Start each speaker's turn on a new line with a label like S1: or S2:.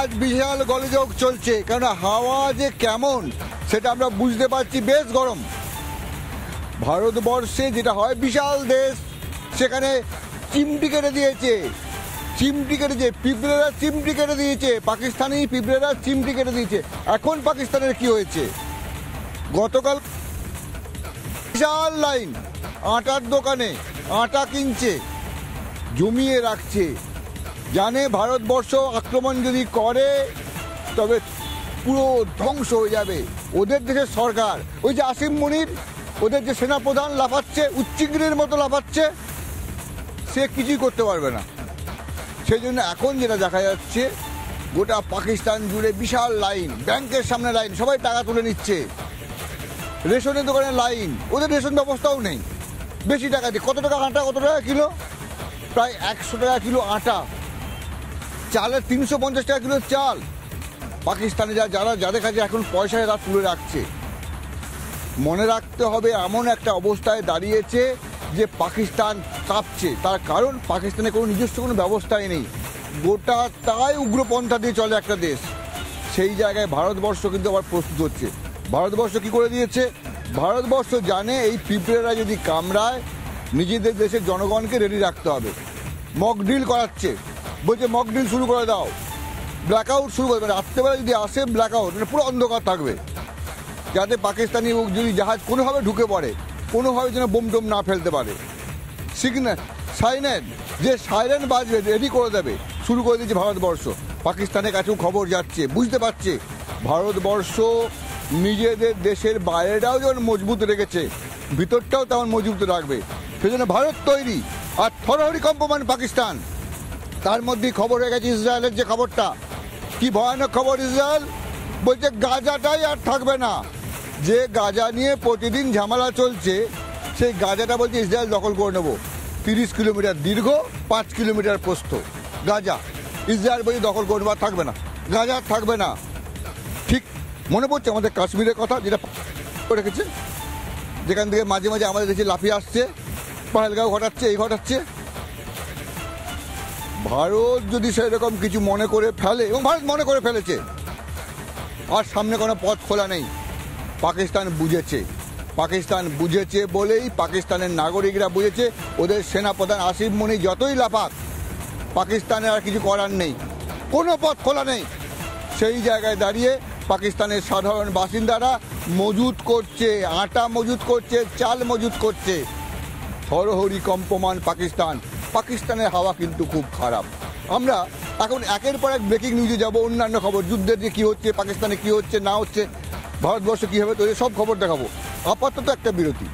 S1: আজ বিশাল গোলযোগ চলছে, কারণ হাওয়া যে কেমন সেটা আমরা বুঝতে পারছি। বেশ গরম। ভারতবর্ষে যেটা হয়, বিশাল দেশ, সেখানে চিমটি কেটে দিয়েছে, পিঁপড়েরা চিমটি কেটে দিয়েছে, পাকিস্তানি পিঁপড়েরা চিমটি কেটে দিয়েছে। এখন পাকিস্তানের কি হয়েছে, গতকাল বিশাল লাইন, আটার দোকানে আটা কিনছে, জমিয়ে রাখছে, জানে ভারতবর্ষ আক্রমণ যদি করে তবে পুরো ধ্বংস হয়ে যাবে। ওদের দেশের সরকার, ওই যে আসিম মনির, ওদের যে সেনাপ্রধান লাফাচ্ছে, উচ্চিংড়ির মতো লাফাচ্ছে, সে কিছুই করতে পারবে না। সেই জন্য এখন যেটা দেখা যাচ্ছে, গোটা পাকিস্তান জুড়ে বিশাল লাইন, ব্যাংকের সামনে লাইন, সবাই টাকা তুলে নিচ্ছে, রেশনের দোকানে লাইন, ওদের রেশন ব্যবস্থাও নেই, বেশি টাকা দিয়ে। কত টাকা আটা, কত টাকা কিলো? প্রায় 100 টাকা কিলো আটা, চালের 350 টাকা কিলো চাল। পাকিস্তানে যাদের কাছে এখন পয়সা এরা তুলে রাখছে। মনে রাখতে হবে, এমন একটা অবস্থায় দাঁড়িয়েছে যে পাকিস্তান কাঁপছে। তার কারণ পাকিস্তানে কোনো নিজস্ব কোনো ব্যবস্থাই নেই, গোটা তাই উগ্রপন্থা দিয়ে চলে একটা দেশ। সেই জায়গায় ভারতবর্ষ কিন্তু আবার প্রস্তুত হচ্ছে। ভারতবর্ষ কি করে দিয়েছে? ভারতবর্ষ জানে এই পিঁপড়েরা যদি কামড়ায়, নিজেদের দেশের জনগণকে রেডি রাখতে হবে। মক ড্রিল করাচ্ছে, বলছে মক ড্রিল শুরু করে দাও, ব্ল্যাকআউট শুরু করবে, রাত্রেবেলা যদি আসে ব্ল্যাকআউট, মানে পুরো অন্ধকার থাকবে, যাতে পাকিস্তানি যদি জাহাজ কোনোভাবে ঢুকে পড়ে, কোনোভাবে যেন বোম টোম না ফেলতে পারে। সিগন্যাল সাইরেন, যে সাইরেন বাজবে রেডি করে দেবে, শুরু করে দিয়েছে ভারতবর্ষ। পাকিস্তানের কাছেও খবর যাচ্ছে, বুঝতে পারছে ভারতবর্ষ নিজেদের দেশের বাইরেটাও যেমন মজবুত রেখেছে, ভিতরটাও তেমন মজবুত রাখবে। সেজন্য ভারত তৈরি, আর থরহরি কম্পমান পাকিস্তান। তার মধ্যেই খবর হয়ে গেছে ইসরায়েলের যে খবরটা, কি ভয়ানক খবর! ইসরায়েল বলছে গাজাটাই আর থাকবে না। যে গাজা নিয়ে প্রতিদিন ঝামেলা চলছে, সেই গাজাটা বলছে ইসরায়েল দখল করে নেব। 30 কিলোমিটার দীর্ঘ, 5 কিলোমিটার প্রস্থ গাজা। ইসরায়েল বলছে দখল করে নেওয়া, থাকবে না, গাজা থাকবে না। ঠিক মনে পড়ছে আমাদের কাশ্মীরের কথা, যেটা রেখেছে, যেখান থেকে মাঝে মাঝে আমাদের দেশে লাফিয়ে আসছে, পাহেলগাঁও ঘটাচ্ছে, এই ঘটাচ্ছে। ভারত যদি সেরকম কিছু মনে করে ফেলে, এবং ভারত মনে করে ফেলেছে, আর সামনে কোনো পথ খোলা নেই। পাকিস্তান বুঝেছে বলেই, পাকিস্তানের নাগরিকরা বুঝেছে, ওদের সেনাপ্রধান আসিম মনি যতই লাফাক, পাকিস্তানের আর কিছু করার নেই, কোনো পথ খোলা নেই। সেই জায়গায় দাঁড়িয়ে পাকিস্তানের সাধারণ বাসিন্দারা মজুত করছে, আটা মজুত করছে, চাল মজুত করছে। থরহরি কম্পমান পাকিস্তানের হাওয়া কিন্তু খুব খারাপ। আমরা এখন একের পর এক ব্রেকিং নিউজে যাব, অন্যান্য খবর, যুদ্ধের যে কী হচ্ছে, পাকিস্তানে কী হচ্ছে না হচ্ছে, ভারতবর্ষ কী হবে, তো সব খবর দেখাবো। আপাতত একটা বিরতি।